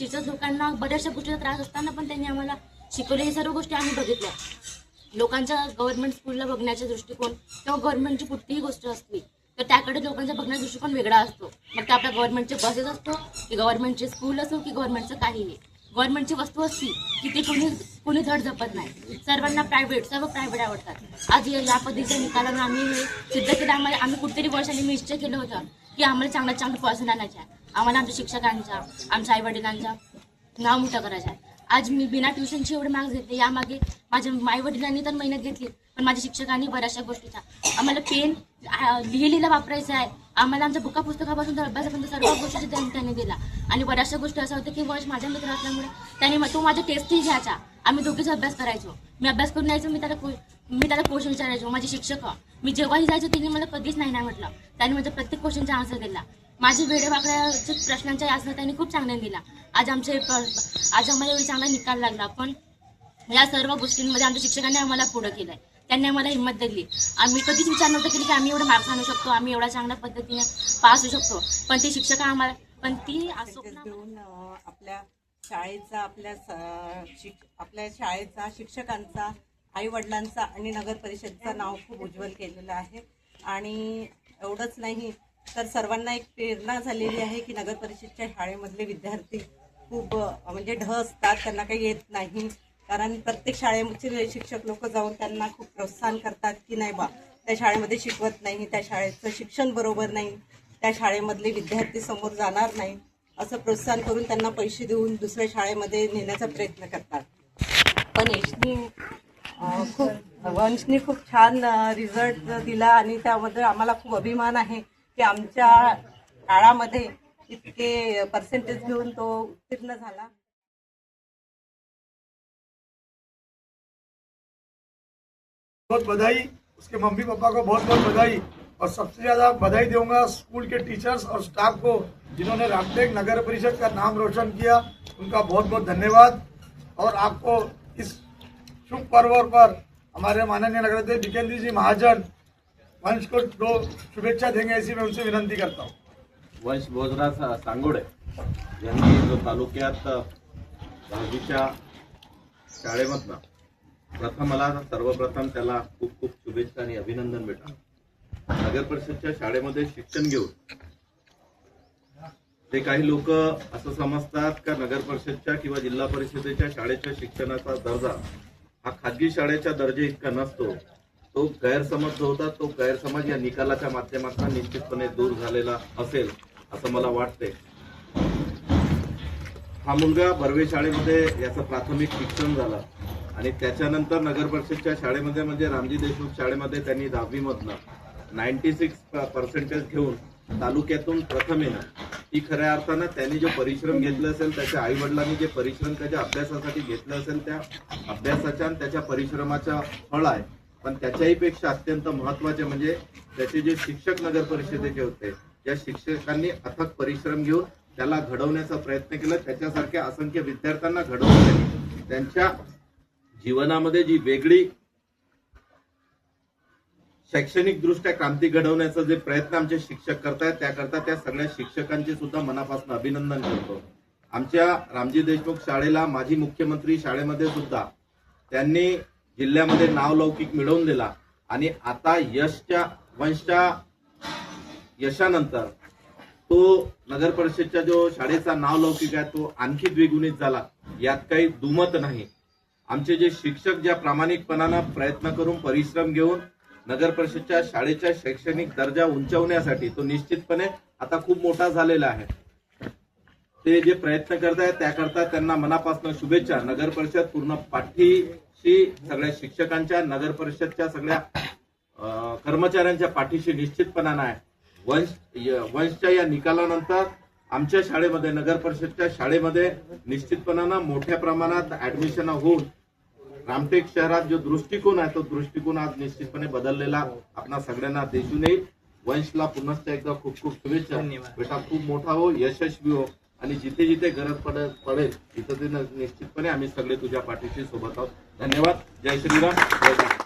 Teachers लोकांना बऱ्याचशा गोष्टीचा त्रास असताना पण त्यांनी आम्हाला शिकवले. हे सर्व गोष्टी आम्ही बघितल्या. लोकांच्या गव्हर्नमेंट स्कूलला बघण्याचा दृष्टिकोन किंवा गव्हर्नमेंटची कुठलीही गोष्ट असली तर त्याकडे लोकांचा बघण्याचा दृष्टिकोन वेगळा असतो. मग ते आपल्या गव्हर्नमेंटचे बसेस असतो की गव्हर्नमेंटचे स्कूल असो की गव्हर्नमेंटचं काहीही. गव्हर्नमेंटची वस्तू असती की ते कोणी धड जपत नाही. सर्वांना सर्व प्रायव्हेट आवडतात. आज या पद्धतीच्या निकालानं आम्ही हे सिद्ध केलं. आम्ही कुठेतरी वर्षांनी निश्चय केलं होतं की आम्हाला चांगलं पर्सन आणायचं आहे. आम्हाला आमच्या शिक्षकांच्या, आमच्या आईवडिलांच्या नाव मोठं करायचं आहे. आज मी बिना ट्युशनची एवढे मार्क्स घेतले. यामागे माझ्या आईवडिलांनी तर मेहनत घेतली, पण माझ्या शिक्षकांनी बऱ्याचशा गोष्टीचा आम्हाला पेन लिहिलेला वापरायचा आहे. आम्हाला आमच्या बुका पुस्तकापासून तर अभ्यासापर्यंत सर्व गोष्टी त्यांनी दिला. आणि बऱ्याचशा गोष्टी असं होतं की वर्ष माझ्या मित्र असल्यामुळे त्याने तो माझ्या टेस्टही घ्यायचा. आम्ही दोघेच अभ्यास करायचो. मी अभ्यास करून यायचो. मी त्याला क्वेश्चन विचारायचो. माझे शिक्षक मी जेव्हाही जायचो त्यांनी मला कधीच नाही म्हटलं. त्यांनी माझ्या प्रत्येक क्वेश्चनचा आन्सर दिला. माझे वेडेवाकड्या प्रश्नांच्या आन्सर त्यांनी खूप चांगल्याने दिला. आज आम्हाला एवढी चांगला निकाल लागला. पण या सर्व गोष्टींमध्ये आमच्या शिक्षकांनी आम्हाला पुढं केलंय. त्यांनी आम्हाला हिंमत दिली. आम्ही कधीच विचार नव्हतं केली की आम्ही एवढं मार्क्स आणू शकतो, आम्ही एवढ्या चांगल्या पद्धतीने पास होऊ शकतो. पण ते शिक्षक आम्हाला देऊन आपल्या शाळेचा, शिक्षकांचा, आई वडिलांचा आणि नगर परिषदचं नाव खूप उज्ज्वल केलेलं आहे. आणि एवढंच नाही तर सर्वांना एक प्रेरणा झालेली आहे की नगर परिषदच्या शाळेमधले विद्यार्थी खूप म्हणजे ढ असतात, त्यांना काही येत नाही. कारण प्रत्येक शाळेचे शिक्षक लोक जाऊन त्यांना खूप प्रोत्साहन करतात की नाही बा, त्या शाळेमध्ये शिकवत नाही, त्या शाळेचं शिक्षण बरोबर नाही, त्या शाळेमधले विद्यार्थी समोर जाणार नाही, असं प्रोत्साहन करून त्यांना पैसे देऊन दुसऱ्या शाळेमध्ये नेण्याचा प्रयत्न करतात. पण वंशनी खूप छान रिझल्ट दिला आणि त्यामध्ये आम्हाला खूप अभिमान आहे की आमच्या काळामध्ये इतके पर्सेंटेज घेऊन तो उत्तीर्ण झाला. बहुत बधाई, उसके मम्मी पापा को बहुत बहुत बधाई. और सबसे ज्यादा बधाई दूंगा स्कूल के टीचर्स और स्टाफ को जिन्होंने रामटेक नगर परिषद का नाम रोशन किया. उनका बहुत बहुत धन्यवाद. और आपको इस शुभ पर्व पर हमारे माननीय नगराध्यक्ष जितेंद्र जी महाजन वंश को 2 शुभेच्छा देंगे ऐसी मैं उनसे विनंती करता हूँ. वंश भोजराज सांगोडे यांनी जो तालुक्यात 10वीच्या शाळेमधनं सर्वप्रथम त्याला खूप खूप शुभेच्छा आणि अभिनंदन भेटा. नगर परिषदच्या शाळेमध्ये शिक्षण घेऊन ते काही लोक असं समजतात का नगर परिषदच्या किंवा जिल्हा परिषदेच्या शाळेच्या शिक्षणाचा दर्जा हा खाजगी शाळेच्या दर्जे इतका नसतो. तो गैरसमज जो होता तो गैरसमज या निकालाच्या माध्यमातून निश्चितपणे दूर झालेला असेल असं मला वाटतंय. हा मुलगा बर्वे शाळेमध्ये याचं प्राथमिक शिक्षण झालं आणि त्याच्यानंतर नगर परिषदच्या शाळेमध्ये म्हणजे रामजी देशमुख शाळेमध्ये त्यांनी 10वी मधनं 96% घेऊन तालुक्यातून प्रथम येणं ही खऱ्या अर्थानं त्यांनी जो परिश्रम घेतला असेल, त्याच्या आई वडिलांनी जे परिश्रम त्याच्या अभ्यासासाठी घेतलं असेल, त्या अभ्यासाच्या आणि त्याच्या परिश्रमाचा फळ आहे. पण त्याच्याही पेक्षा अत्यंत महत्वाचे म्हणजे त्याचे जे शिक्षक नगर परिषदेचे होते, या शिक्षकांनी अथक परिश्रम घेऊन त्याला घडवण्याचा प्रयत्न केला. त्याच्यासारख्या असंख्य विद्यार्थ्यांना घडवण्यासाठी त्यांच्या जीवनामध्ये जी वेगळी शैक्षणिक दृष्ट्या क्रांती घडवण्याचा जे प्रयत्न आमचे शिक्षक करतायत त्याकरता त्या सगळ्या शिक्षकांचे सुद्धा मनापासून अभिनंदन करतो. आमच्या रामजी देशमुख शाळेला माजी मुख्यमंत्री शाळेमध्ये सुद्धा त्यांनी जिल्ह्यामध्ये नावलौकिक मिळवून दिला आणि आता वंशच्या यशानंतर तो नगर परिषदच्या जो शाळेचा नावलौकिक आहे तो आणखी द्विगुणित झाला, यात काही दुमत नाही. आमचे जे शिक्षक ज्या प्रामाणिकपणानं प्रयत्न करून परिश्रम घेऊन नगर परिषदच्या शाळेच्या शैक्षणिक दर्जा उंचावण्यासाठी तो निश्चितपणे आता खूप मोठा झालेला आहे. ते जे प्रयत्न करतायत त्याकरता त्यांना मनापासून शुभेच्छा. नगर परिषद पूर्ण पाठीशी सगळ्या शिक्षकांच्या, नगर परिषदच्या सगळ्या कर्मचाऱ्यांच्या पाठीशी निश्चितपणानं आहे. वंशच्या या निकालानंतर आमच्या शाळेमध्ये, नगर परिषदच्या शाळेमध्ये निश्चितपणानं मोठ्या प्रमाणात ऍडमिशन होऊन रामटेक शहरात जो दृष्टिकोन आहे तो दृष्टिकोन आज निश्चितपणे बदललेला आपणा सगळ्यांना दिसून येईल. वंशला पुन्हा एकदा खूप खूप शुभेच्छा. बेटा खूप मोठा हो, यशस्वी हो आणि जिथे जिथे गरज पडेल तिथे निश्चितपणे आम्ही सगळे तुझ्या पाठीशी सोबत आहोत. धन्यवाद. जय श्रीराम.